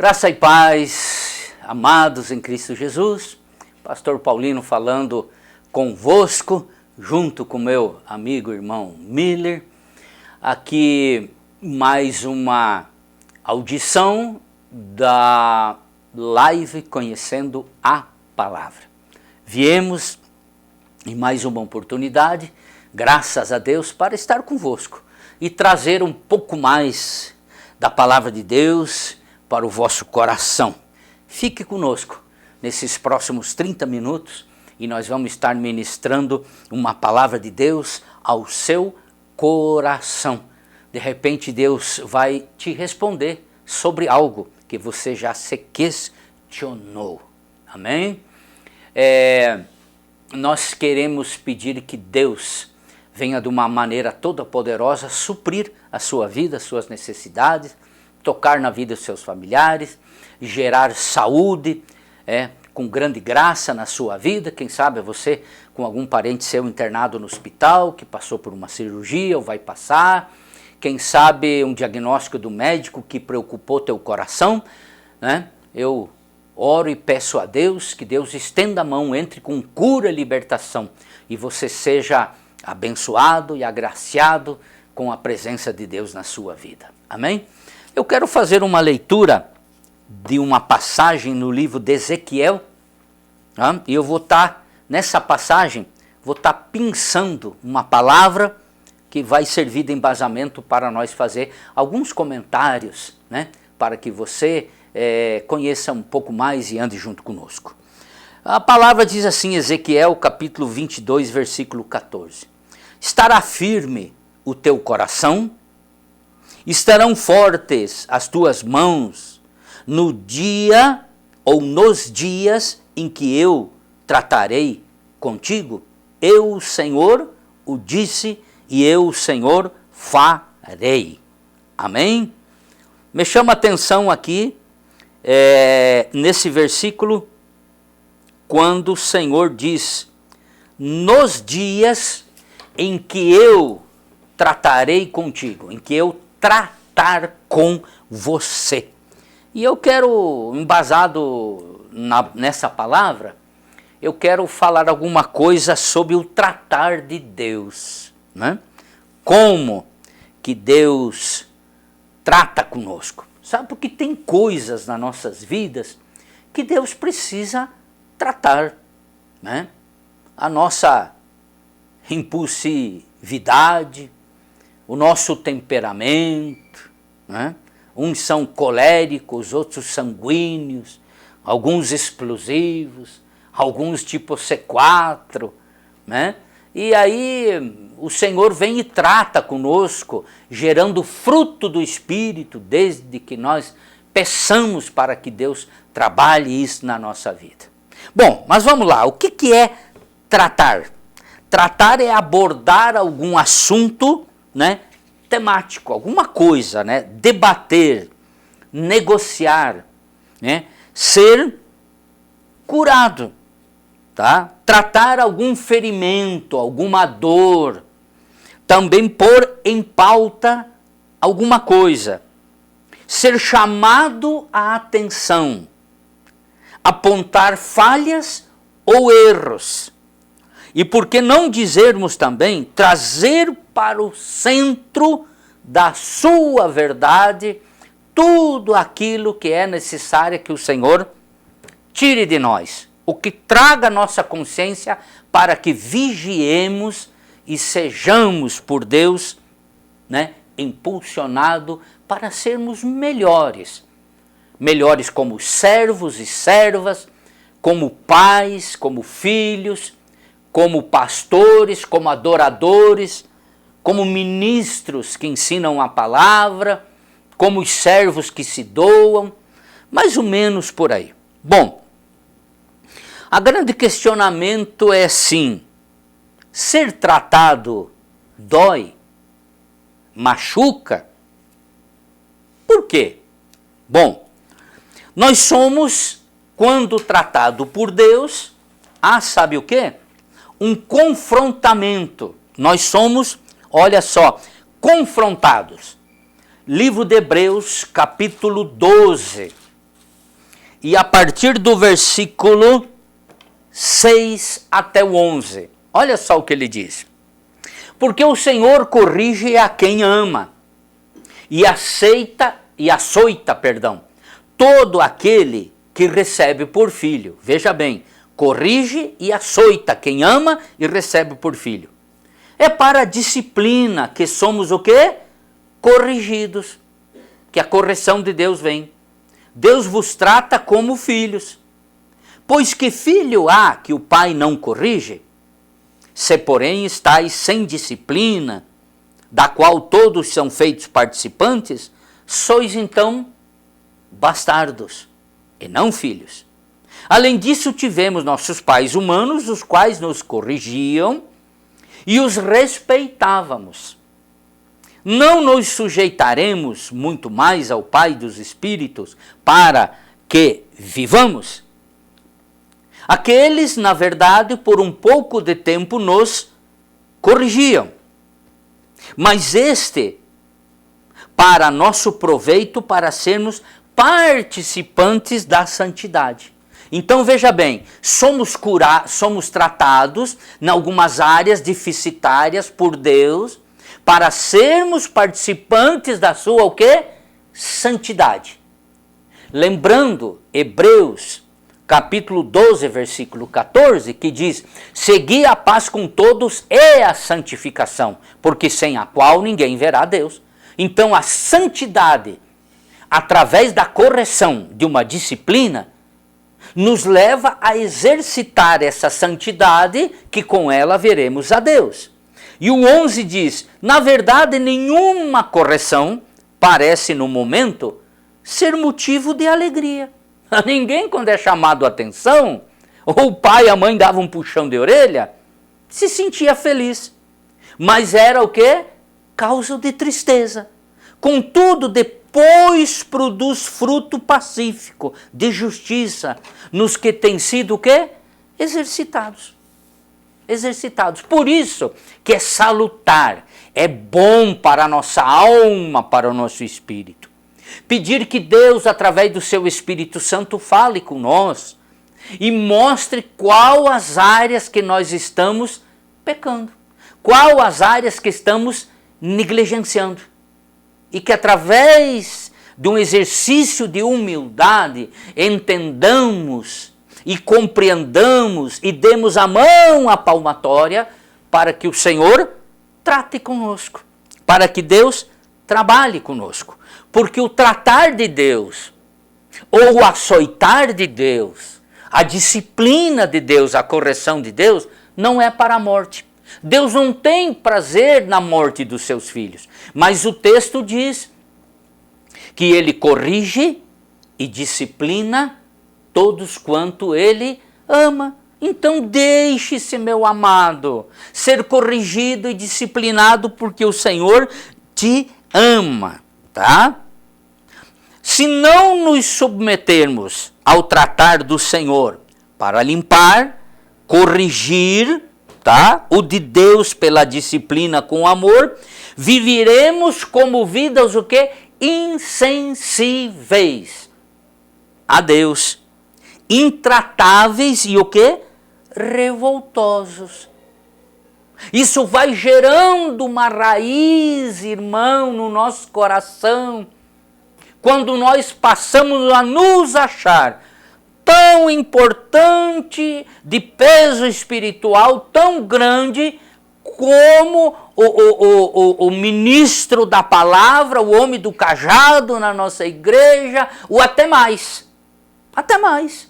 Graça e paz, amados em Cristo Jesus, Pastor Paulino falando convosco, junto com meu amigo irmão Miller, aqui mais uma audição da live Conhecendo a Palavra. Viemos em mais uma oportunidade, graças a Deus, para estar convosco e trazer um pouco mais da Palavra de Deus para o vosso coração. Fique conosco nesses próximos 30 minutos e nós vamos estar ministrando uma palavra de Deus ao seu coração. De repente Deus vai te responder sobre algo que você já se questionou. Amém? Nós queremos pedir que Deus venha de uma maneira toda poderosa suprir a sua vida, as suas necessidades, tocar na vida dos seus familiares, gerar saúde, com grande graça na sua vida. Quem sabe você com algum parente seu internado no hospital, que passou por uma cirurgia ou vai passar. Quem sabe um diagnóstico do médico que preocupou teu coração, né? Eu oro e peço a Deus que Deus estenda a mão, entre com cura e libertação e você seja abençoado e agraciado com a presença de Deus na sua vida. Amém? Eu quero fazer uma leitura de uma passagem no livro de Ezequiel, e eu vou estar, nessa passagem, pensando uma palavra que vai servir de embasamento para nós fazer alguns comentários, né, para que você conheça um pouco mais e ande junto conosco. A palavra diz assim, Ezequiel capítulo 22, versículo 14. Estará firme o teu coração, estarão fortes as tuas mãos no dia ou nos dias em que eu tratarei contigo. Eu, o Senhor, o disse e eu, o Senhor, farei. Amém? Me chama a atenção aqui, nesse versículo, quando o Senhor diz, nos dias em que eu tratarei contigo, em que eu tratar com você. E eu quero, embasado nessa palavra, eu quero falar alguma coisa sobre o tratar de Deus, né? Como que Deus trata conosco. Sabe, porque tem coisas nas nossas vidas que Deus precisa tratar, né? A nossa impulsividade, o nosso temperamento, né? Uns são coléricos, outros sanguíneos, alguns explosivos, alguns tipo C4, né? E aí o Senhor vem e trata conosco, gerando fruto do Espírito, desde que nós peçamos para que Deus trabalhe isso na nossa vida. Bom, mas vamos lá, o que é tratar? Tratar é abordar algum assunto, né, temático, alguma coisa, né, debater, negociar, né, ser curado, tá? Tratar algum ferimento, alguma dor, também pôr em pauta alguma coisa, ser chamado à atenção, apontar falhas ou erros. E por que não dizermos também, trazer para o centro da sua verdade tudo aquilo que é necessário que o Senhor tire de nós, o que traga a nossa consciência para que vigiemos e sejamos por Deus, né, impulsionados para sermos melhores. Melhores como servos e servas, como pais, como filhos, como pastores, como adoradores, como ministros que ensinam a palavra, como os servos que se doam, mais ou menos por aí. Bom, a grande questionamento é assim, ser tratado dói? Machuca? Por quê? Bom, nós somos, quando tratado por Deus, sabe o quê? Um confrontamento. Nós somos, olha só, confrontados. Livro de Hebreus, capítulo 12. e a partir do versículo 6 até o 11. Olha só o que ele diz. Porque o Senhor corrige a quem ama e açoita, todo aquele que recebe por filho. Veja bem, corrige e açoita quem ama e recebe por filho. É para a disciplina que somos o quê? Corrigidos. Que a correção de Deus vem. Deus vos trata como filhos. Pois que filho há que o pai não corrige? Se porém estáis sem disciplina, da qual todos são feitos participantes, sois então bastardos, e não filhos. Além disso, tivemos nossos pais humanos, os quais nos corrigiam e os respeitávamos. Não nos sujeitaremos muito mais ao Pai dos Espíritos para que vivamos? Aqueles, na verdade, por um pouco de tempo nos corrigiam, mas para nosso proveito, para sermos participantes da santidade. Então veja bem, somos tratados em algumas áreas deficitárias por Deus, para sermos participantes da sua o quê? Santidade. Lembrando Hebreus capítulo 12, versículo 14, que diz: segui a paz com todos e a santificação, porque sem a qual ninguém verá a Deus. Então a santidade, através da correção de uma disciplina, nos leva a exercitar essa santidade, que com ela veremos a Deus. E o 11 diz: na verdade, nenhuma correção parece no momento ser motivo de alegria. A ninguém, quando é chamado a atenção, ou o pai e a mãe davam um puxão de orelha, se sentia feliz. Mas era o quê? Causa de tristeza. Contudo, depois produz fruto pacífico, de justiça, nos que têm sido o quê? Exercitados. Por isso que é salutar, é bom para a nossa alma, para o nosso espírito. Pedir que Deus, através do seu Espírito Santo, fale com nós e mostre qual as áreas que nós estamos pecando, qual as áreas que estamos negligenciando. E que através de um exercício de humildade, entendamos e compreendamos e demos a mão à palmatória para que o Senhor trate conosco, para que Deus trabalhe conosco. Porque o tratar de Deus, ou o açoitar de Deus, a disciplina de Deus, a correção de Deus, não é para a morte. Deus não tem prazer na morte dos seus filhos. Mas o texto diz que ele corrige e disciplina todos quanto ele ama. Então deixe-se, meu amado, ser corrigido e disciplinado, porque o Senhor te ama, tá? Se não nos submetermos ao tratar do Senhor para limpar, corrigir, tá? O de Deus pela disciplina com amor, viveremos como vidas o quê? Insensíveis a Deus, intratáveis e o quê? Revoltosos. Isso vai gerando uma raiz, irmão, no nosso coração, quando nós passamos a nos achar tão importante, de peso espiritual tão grande, como o ministro da palavra, o homem do cajado na nossa igreja, ou até mais. Até mais.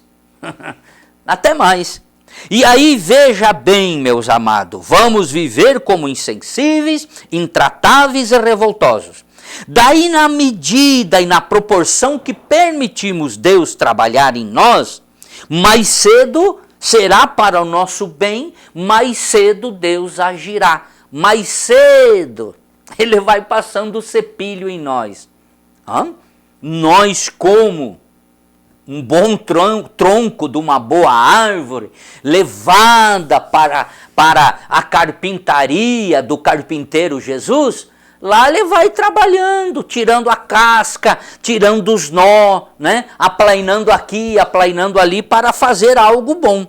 Até mais. E aí veja bem, meus amados, vamos viver como insensíveis, intratáveis e revoltosos. Daí, na medida e na proporção que permitimos Deus trabalhar em nós, mais cedo será para o nosso bem, mais cedo Deus agirá, mais cedo Ele vai passando o cepilho em nós. Nós, como um bom tronco de uma boa árvore, levada para a carpintaria do carpinteiro Jesus, lá ele vai trabalhando, tirando a casca, tirando os nó, né? Aplainando aqui, aplainando ali para fazer algo bom.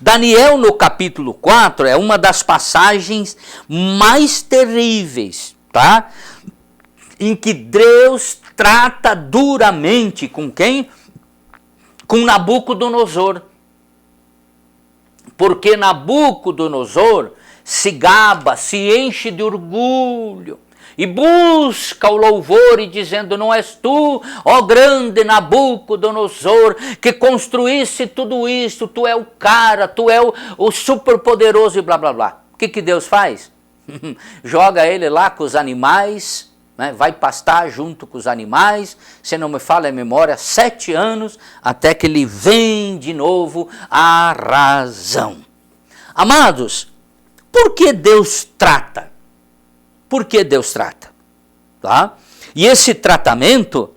Daniel, no capítulo 4, é uma das passagens mais terríveis, tá? Em que Deus trata duramente com quem? Com Nabucodonosor. Porque Nabucodonosor se gaba, se enche de orgulho e busca o louvor e dizendo: não és tu, ó grande Nabucodonosor, que construísse tudo isso, tu é o cara, tu é o superpoderoso e blá blá blá. O que Deus faz? Joga ele lá com os animais, né? Vai pastar junto com os animais, se não me falha a memória, 7 anos, até que ele vem de novo à razão. Amados, por que Deus trata? Por que Deus trata? Tá? E esse tratamento,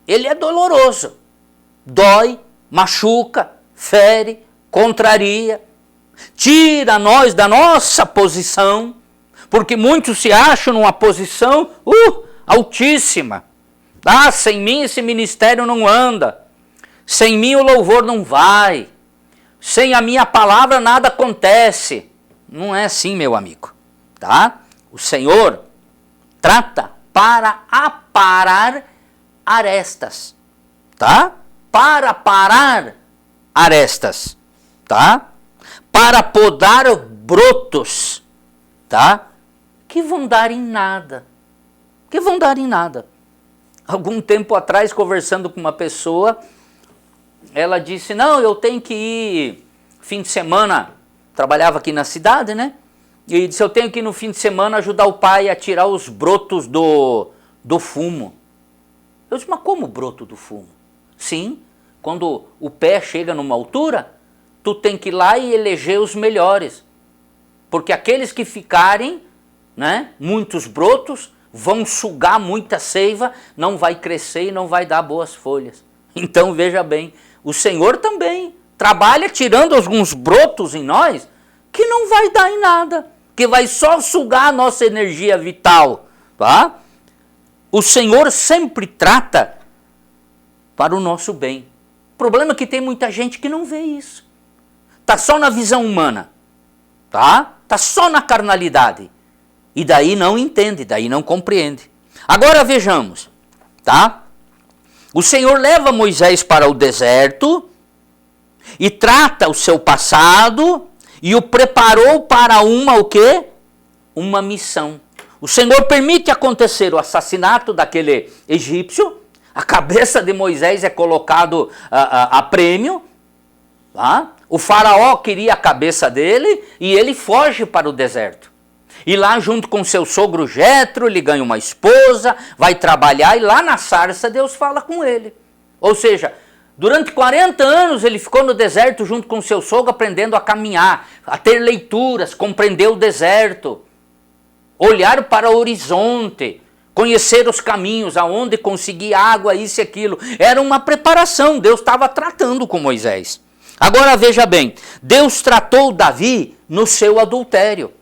ele é doloroso. Dói, machuca, fere, contraria, tira nós da nossa posição, porque muitos se acham numa posição altíssima. Ah, sem mim esse ministério não anda. Sem mim o louvor não vai. Sem a minha palavra nada acontece. Não é assim, meu amigo, tá? O Senhor trata para aparar arestas, tá? Para parar arestas, tá? Para podar brotos, tá? Que vão dar em nada, que vão dar em nada. Algum tempo atrás, conversando com uma pessoa, ela disse: não, eu tenho que ir fim de semana, trabalhava aqui na cidade, né? E disse: eu tenho que ir no fim de semana ajudar o pai a tirar os brotos do fumo. Eu disse: mas como broto do fumo? Sim, quando o pé chega numa altura, tu tem que ir lá e eleger os melhores. Porque aqueles que ficarem, né, muitos brotos, vão sugar muita seiva, não vai crescer e não vai dar boas folhas. Então veja bem, o Senhor também trabalha tirando alguns brotos em nós que não vai dar em nada, que vai só sugar a nossa energia vital, tá? O Senhor sempre trata para o nosso bem. O problema é que tem muita gente que não vê isso. Tá só na visão humana, tá? Tá só na carnalidade. E daí não entende, daí não compreende. Agora vejamos, tá? O Senhor leva Moisés para o deserto e trata o seu passado e o preparou para o quê? Uma missão. O Senhor permite acontecer o assassinato daquele egípcio, a cabeça de Moisés é colocado a prêmio, tá? O faraó queria a cabeça dele e ele foge para o deserto. E lá junto com seu sogro Jetro, ele ganha uma esposa, vai trabalhar e lá na sarça Deus fala com ele. Ou seja, durante 40 anos ele ficou no deserto junto com seu sogro aprendendo a caminhar, a ter leituras, compreender o deserto, olhar para o horizonte, conhecer os caminhos, aonde conseguir água, isso e aquilo. Era uma preparação, Deus estava tratando com Moisés. Agora veja bem, Deus tratou Davi no seu adultério.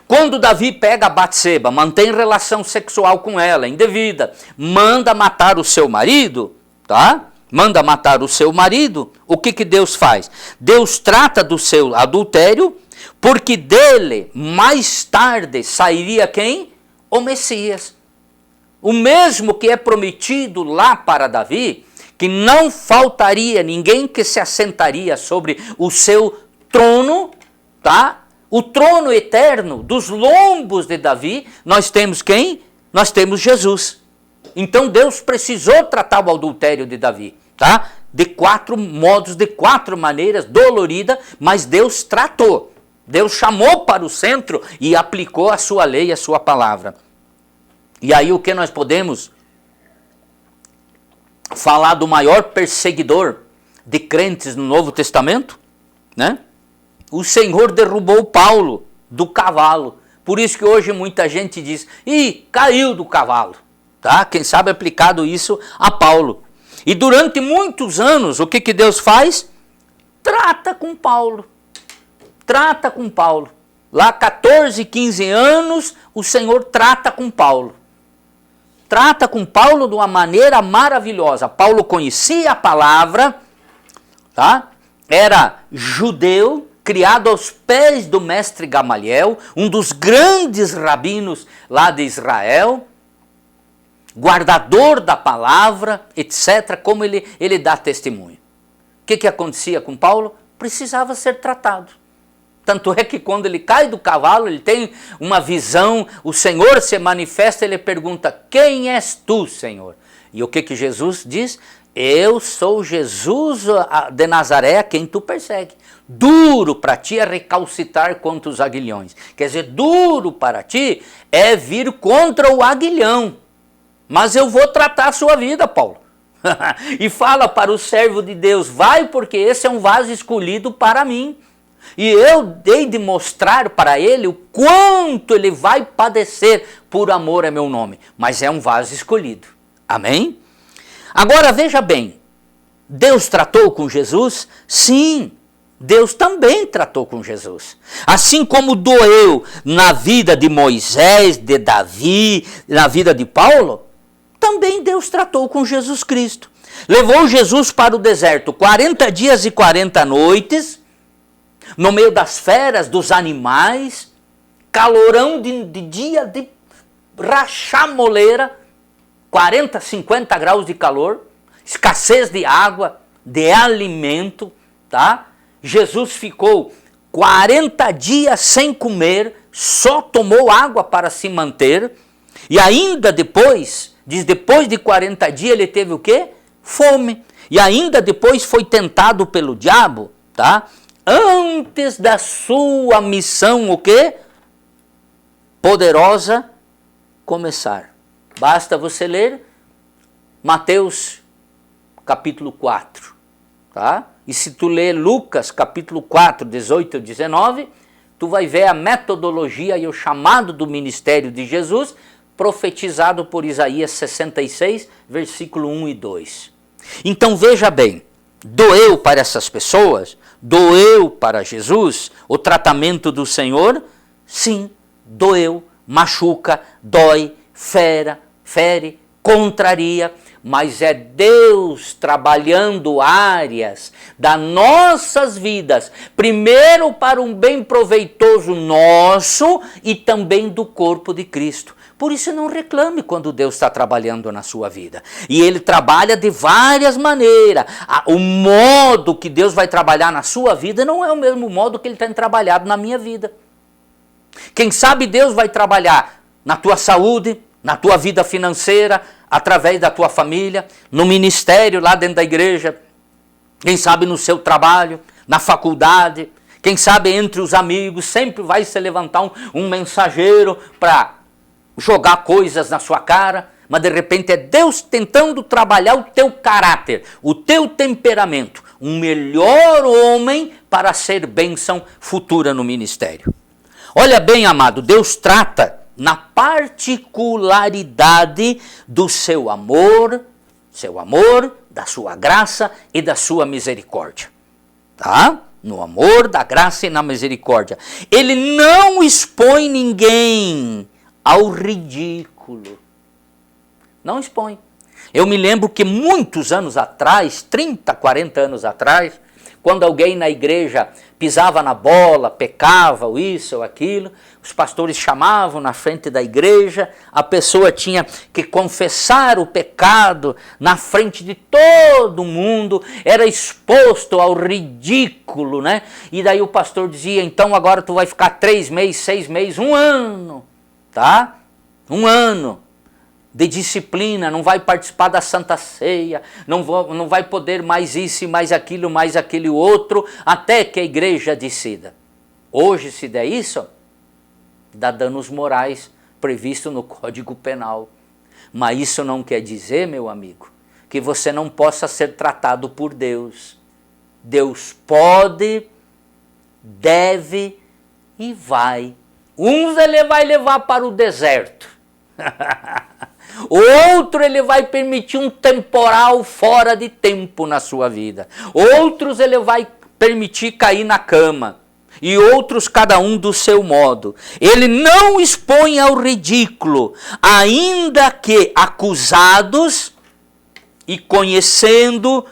Quando Davi pega a Batseba, mantém relação sexual com ela, indevida, manda matar o seu marido, tá? Manda matar o seu marido, o que Deus faz? Deus trata do seu adultério, porque dele mais tarde sairia quem? O Messias. O mesmo que é prometido lá para Davi, que não faltaria ninguém que se assentaria sobre o seu trono, tá? O trono eterno dos lombos de Davi, nós temos quem? Nós temos Jesus. Então Deus precisou tratar o adultério de Davi, tá? De 4 modos, de 4 maneiras, dolorida, mas Deus tratou. Deus chamou para o centro e aplicou a sua lei, a sua palavra. E aí o que nós podemos falar do maior perseguidor de crentes no Novo Testamento, né? O Senhor derrubou Paulo do cavalo. Por isso que hoje muita gente diz: ih, caiu do cavalo. Tá? Quem sabe aplicado isso a Paulo. E durante muitos anos, o que Deus faz? Trata com Paulo. Trata com Paulo. lá 14, 15 anos, o Senhor trata com Paulo. Trata com Paulo de uma maneira maravilhosa. Paulo conhecia a palavra, tá? Era judeu, criado aos pés do mestre Gamaliel, um dos grandes rabinos lá de Israel, guardador da palavra, etc., como ele dá testemunho. O que acontecia com Paulo? Precisava ser tratado. Tanto é que quando ele cai do cavalo, ele tem uma visão, o Senhor se manifesta, ele pergunta, quem és tu, Senhor? E o que Jesus diz? Eu sou Jesus de Nazaré, a quem tu persegue. Duro para ti é recalcitar contra os aguilhões. Quer dizer, duro para ti é vir contra o aguilhão. Mas eu vou tratar a sua vida, Paulo. E fala para o servo de Deus, vai porque esse é um vaso escolhido para mim. E eu dei de mostrar para ele o quanto ele vai padecer por amor a meu nome. Mas é um vaso escolhido. Amém? Agora veja bem, Deus tratou com Jesus? Sim, Deus também tratou com Jesus. Assim como doeu na vida de Moisés, de Davi, na vida de Paulo, também Deus tratou com Jesus Cristo. Levou Jesus para o deserto 40 dias e 40 noites, no meio das feras, dos animais, calorão de dia de rachar moleira, 40, 50 graus de calor, escassez de água, de alimento, tá? Jesus ficou 40 dias sem comer, só tomou água para se manter, e ainda depois de 40 dias ele teve o quê? Fome. E ainda depois foi tentado pelo diabo, tá? Antes da sua missão, o quê? Poderosa começar. Basta você ler Mateus capítulo 4, tá? E se tu ler Lucas capítulo 4, 18 e 19, tu vai ver a metodologia e o chamado do ministério de Jesus, profetizado por Isaías 66, versículo 1 e 2. Então veja bem, doeu para essas pessoas, doeu para Jesus o tratamento do Senhor? Sim, doeu, machuca, dói, fere, contraria, mas é Deus trabalhando áreas das nossas vidas, primeiro para um bem proveitoso nosso e também do corpo de Cristo. Por isso não reclame quando Deus está trabalhando na sua vida. E Ele trabalha de várias maneiras. O modo que Deus vai trabalhar na sua vida não é o mesmo modo que Ele tem trabalhado na minha vida. Quem sabe Deus vai trabalhar na tua saúde, na tua vida financeira, através da tua família, no ministério lá dentro da igreja, quem sabe no seu trabalho, na faculdade, quem sabe entre os amigos, sempre vai se levantar um mensageiro para jogar coisas na sua cara, mas de repente é Deus tentando trabalhar o teu caráter, o teu temperamento, um melhor homem para ser bênção futura no ministério. Olha bem, amado, Deus trata na particularidade do seu amor, da sua graça e da sua misericórdia. Tá? No amor, da graça e na misericórdia. Ele não expõe ninguém ao ridículo. Não expõe. Eu me lembro que muitos anos atrás, 30, 40 anos atrás, quando alguém na igreja pisava na bola, pecava, ou isso ou aquilo, os pastores chamavam na frente da igreja, a pessoa tinha que confessar o pecado na frente de todo mundo, era exposto ao ridículo, né? E daí o pastor dizia, então agora tu vai ficar 3 meses, 6 meses, 1 ano, tá? 1 ano de disciplina, não vai participar da Santa Ceia, não vai poder mais isso e mais aquele outro, até que a igreja decida. Hoje, se der isso, dá danos morais previsto no Código Penal. Mas isso não quer dizer, meu amigo, que você não possa ser tratado por Deus. Deus pode, deve e vai. Uns ele vai levar para o deserto. Outro ele vai permitir um temporal fora de tempo na sua vida. Outros ele vai permitir cair na cama. e outros cada um do seu modo. Ele não expõe ao ridículo, ainda que acusados e conhecendo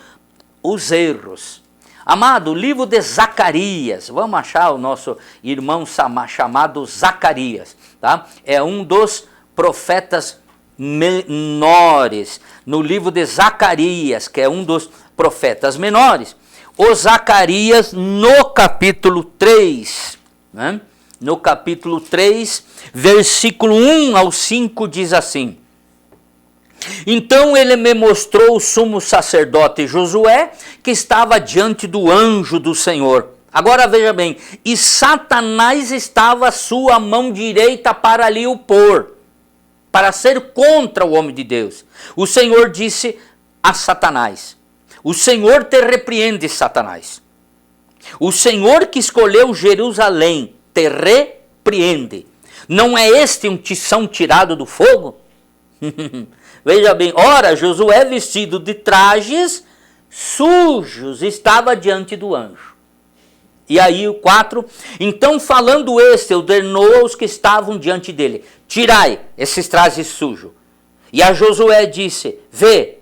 os erros. Amado, o livro de Zacarias, vamos achar o nosso irmão chamado Zacarias, tá? É um dos profetas menores, no livro de Zacarias, que é um dos profetas menores. O Zacarias, no capítulo 3, né? No capítulo 3, versículo 1 ao 5, diz assim: então ele me mostrou o sumo sacerdote Josué, que estava diante do anjo do Senhor. Agora veja bem, e Satanás estava à sua mão direita para lhe opor, para ser contra o homem de Deus. O Senhor disse a Satanás: o Senhor te repreende, Satanás. O Senhor que escolheu Jerusalém te repreende. Não é este um tição tirado do fogo? Veja bem, ora, Josué, vestido de trajes sujos, estava diante do anjo. E aí o 4, então falando este, ordenou aos que estavam diante dele: tirai esses trajes sujos. E a Josué disse: vê,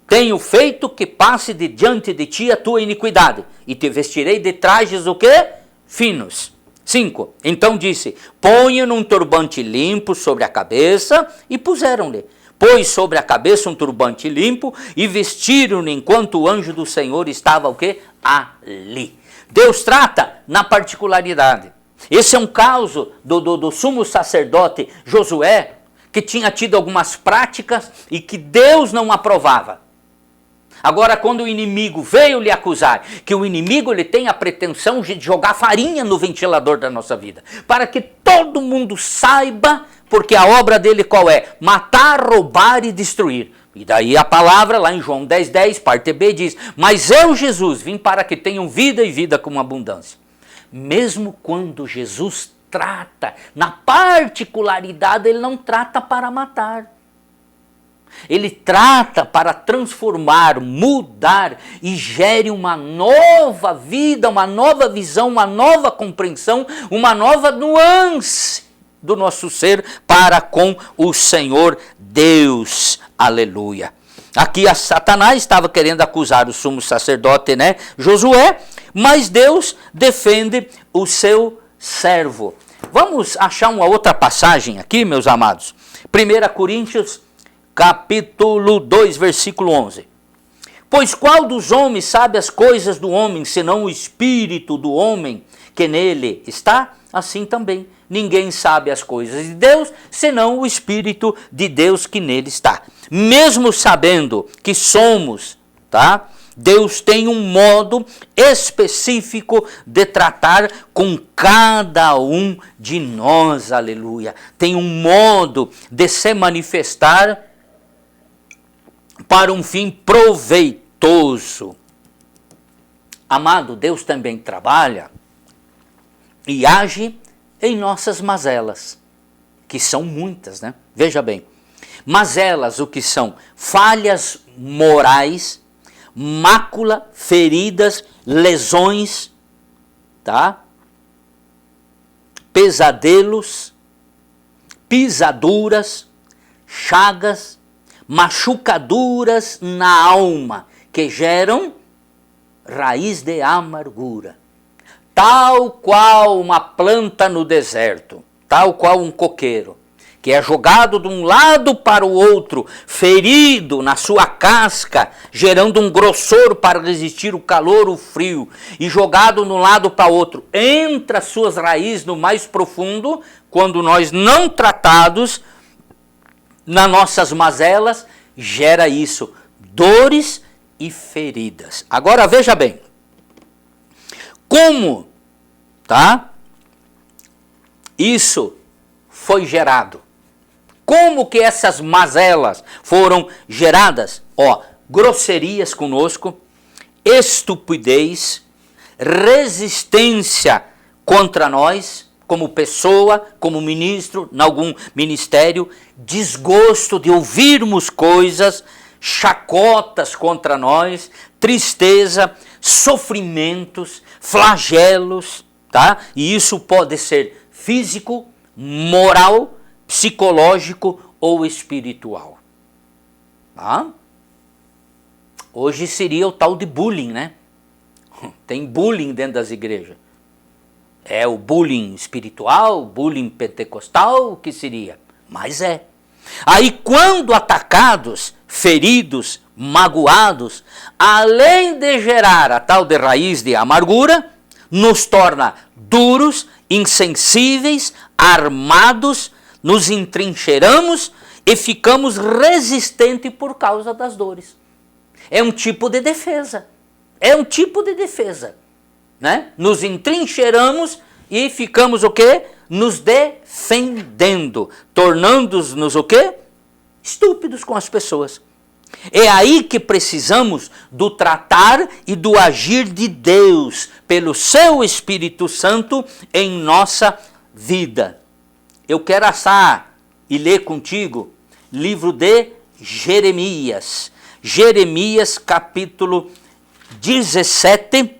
tenho feito que passe de diante de ti a tua iniquidade, e te vestirei de trajes o quê? Finos. 5, então disse: ponha-lhe um turbante limpo sobre a cabeça, e puseram-lhe. Pôs sobre a cabeça um turbante limpo e vestiram-lhe enquanto o anjo do Senhor estava o quê? Ali. Deus trata na particularidade. Esse é um caso do sumo sacerdote Josué, que tinha tido algumas práticas e que Deus não aprovava. Agora, quando o inimigo veio lhe acusar, que o inimigo ele tem a pretensão de jogar farinha no ventilador da nossa vida, para que todo mundo saiba, porque a obra dele qual é? Matar, roubar e destruir. E daí a palavra lá em João 10:10, parte B, diz: mas eu, Jesus, vim para que tenham vida e vida com abundância. Mesmo quando Jesus trata, na particularidade, ele não trata para matar. Ele trata para transformar, mudar e gere uma nova vida, uma nova visão, uma nova compreensão, uma nova nuance do nosso ser para com o Senhor Deus. Aleluia. Aqui a Satanás estava querendo acusar o sumo sacerdote, né, Josué, mas Deus defende o seu servo. Vamos achar uma outra passagem aqui, meus amados. 1 Coríntios capítulo 2, versículo 11. Pois qual dos homens sabe as coisas do homem, senão o espírito do homem que nele está? Assim também, ninguém sabe as coisas de Deus, senão o espírito de Deus que nele está. Mesmo sabendo que somos, tá? Deus tem um modo específico de tratar com cada um de nós, aleluia. Tem um modo de se manifestar para um fim proveitoso. Amado, Deus também trabalha e age em nossas mazelas, que são muitas, né? Veja bem, mazelas, o que são? Falhas morais, mácula, feridas, lesões, tá? Pesadelos, pisaduras, chagas, machucaduras na alma, que geram raiz de amargura. Tal qual uma planta no deserto, tal qual um coqueiro, que é jogado de um lado para o outro, ferido na sua casca, gerando um grossor para resistir o calor, o frio, e jogado de um lado para o outro, entra suas raízes no mais profundo, quando nós não tratados, nas nossas mazelas, gera isso, dores e feridas. Agora veja bem, como, tá? Isso foi gerado. Como que essas mazelas foram geradas? Ó, grosserias conosco, estupidez, resistência contra nós, como pessoa, como ministro, em algum ministério, desgosto de ouvirmos coisas, chacotas contra nós, tristeza, sofrimentos, flagelos, tá? E isso pode ser físico, moral, psicológico ou espiritual. Tá? Hoje seria o tal de bullying, né? Tem bullying dentro das igrejas. É o bullying espiritual, bullying pentecostal, o que seria? Mas é. Aí quando atacados, feridos, magoados, além de gerar a tal de raiz de amargura, nos torna duros, insensíveis, armados, nos entrincheiramos e ficamos resistentes por causa das dores. É um tipo de defesa. É um tipo de defesa. Né? Nos entrincheiramos e ficamos o quê? Nos defendendo, tornando-nos o quê? Estúpidos com as pessoas. É aí que precisamos do tratar e do agir de Deus, pelo seu Espírito Santo em nossa vida. Eu quero assar e ler contigo livro de Jeremias. Jeremias capítulo 17,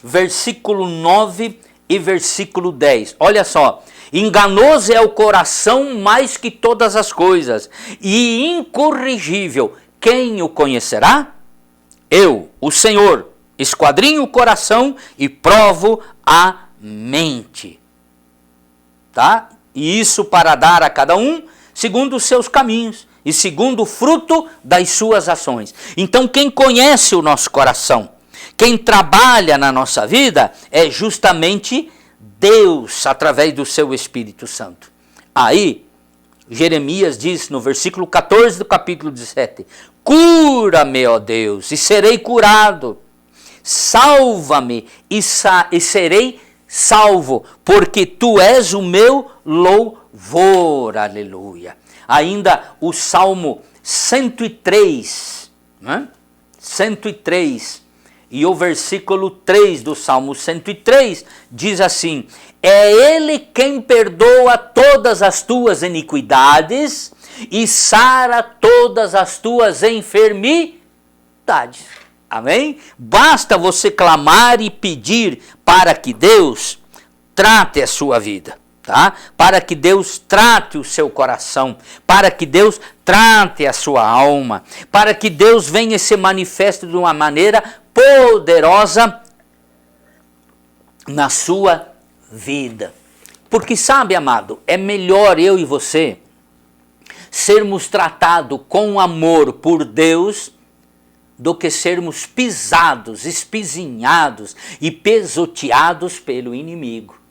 versículo 9 e versículo 10. Olha só. Enganoso é o coração mais que todas as coisas, e incorrigível. Quem o conhecerá? Eu, o Senhor, esquadrinho o coração e provo a mente. Tá? E isso para dar a cada um segundo os seus caminhos e segundo o fruto das suas ações. Então quem conhece o nosso coração, quem trabalha na nossa vida é justamente Deus, através do seu Espírito Santo. Aí, Jeremias diz no versículo 14 do capítulo 17, cura-me, ó Deus, e serei curado. Salva-me e serei salvo, porque tu és o meu louvor. Aleluia. Ainda o Salmo 103, né? 103, e o versículo 3 do Salmo 103 diz assim, é Ele quem perdoa todas as tuas iniquidades e sara todas as tuas enfermidades. Amém? Basta você clamar e pedir para que Deus trate a sua vida. Tá? Para que Deus trate o seu coração, para que Deus trate a sua alma, para que Deus venha e se manifeste de uma maneira poderosa na sua vida. Porque sabe, amado, é melhor eu e você sermos tratados com amor por Deus do que sermos pisados, espizinhados e pesoteados pelo inimigo.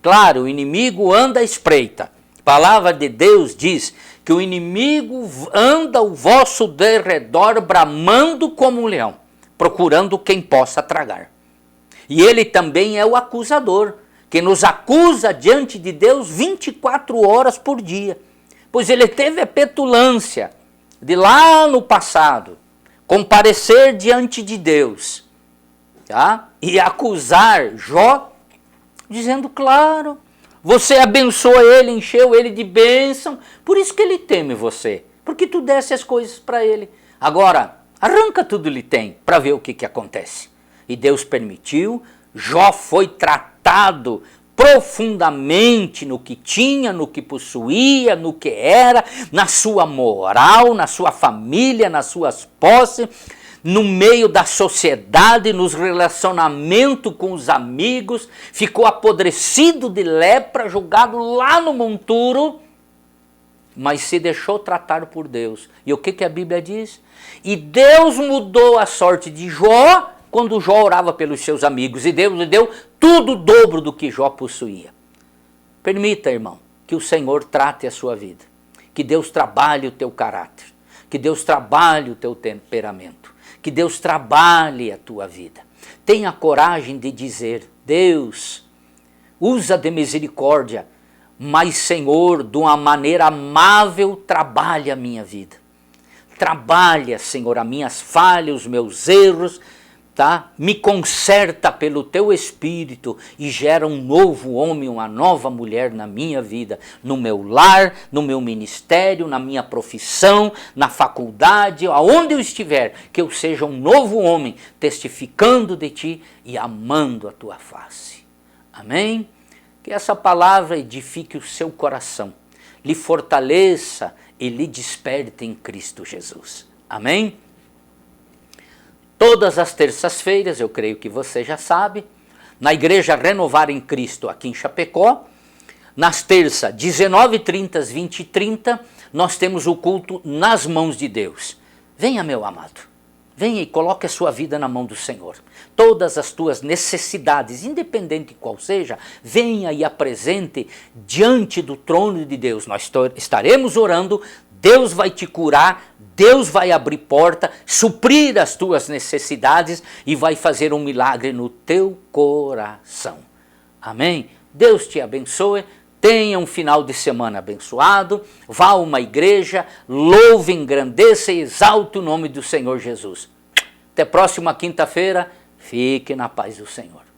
Claro, o inimigo anda à espreita. A palavra de Deus diz que o inimigo anda ao vosso derredor bramando como um leão, procurando quem possa tragar. E ele também é o acusador, que nos acusa diante de Deus 24 horas por dia. Pois ele teve a petulância de lá no passado comparecer diante de Deus, tá? E acusar Jó, dizendo, claro, você abençoou ele, encheu ele de bênção, por isso que ele teme você, porque tu desse as coisas para ele. Agora, arranca tudo que ele tem para ver o que acontece. E Deus permitiu, Jó foi tratado profundamente no que tinha, no que possuía, no que era, na sua moral, na sua família, nas suas posses, no meio da sociedade, nos relacionamentos com os amigos, ficou apodrecido de lepra, jogado lá no monturo, mas se deixou tratar por Deus. E o que a Bíblia diz? E Deus mudou a sorte de Jó quando Jó orava pelos seus amigos, e Deus lhe deu tudo o dobro do que Jó possuía. Permita, irmão, que o Senhor trate a sua vida, que Deus trabalhe o teu caráter, que Deus trabalhe o teu temperamento, que Deus trabalhe a tua vida. Tenha coragem de dizer, Deus, usa de misericórdia, mas Senhor, de uma maneira amável, trabalha a minha vida. Trabalha, Senhor, as minhas falhas, os meus erros, tá? Me conserta pelo teu Espírito e gera um novo homem, uma nova mulher na minha vida, no meu lar, no meu ministério, na minha profissão, na faculdade, aonde eu estiver, que eu seja um novo homem, testificando de ti e amando a tua face. Amém? Que essa palavra edifique o seu coração, lhe fortaleça e lhe desperte em Cristo Jesus. Amém? Todas as terças-feiras, eu creio que você já sabe, na Igreja Renovar em Cristo, aqui em Chapecó, nas terças, 19h30, 20h30, nós temos o culto nas mãos de Deus. Venha, meu amado, venha e coloque a sua vida na mão do Senhor. Todas as tuas necessidades, independente de qual seja, venha e apresente diante do trono de Deus. Nós estaremos orando, Deus vai te curar, Deus vai abrir porta, suprir as tuas necessidades e vai fazer um milagre no teu coração. Amém? Deus te abençoe, tenha um final de semana abençoado, vá a uma igreja, louve, engrandeça e exalte o nome do Senhor Jesus. Até próxima quinta-feira, fique na paz do Senhor.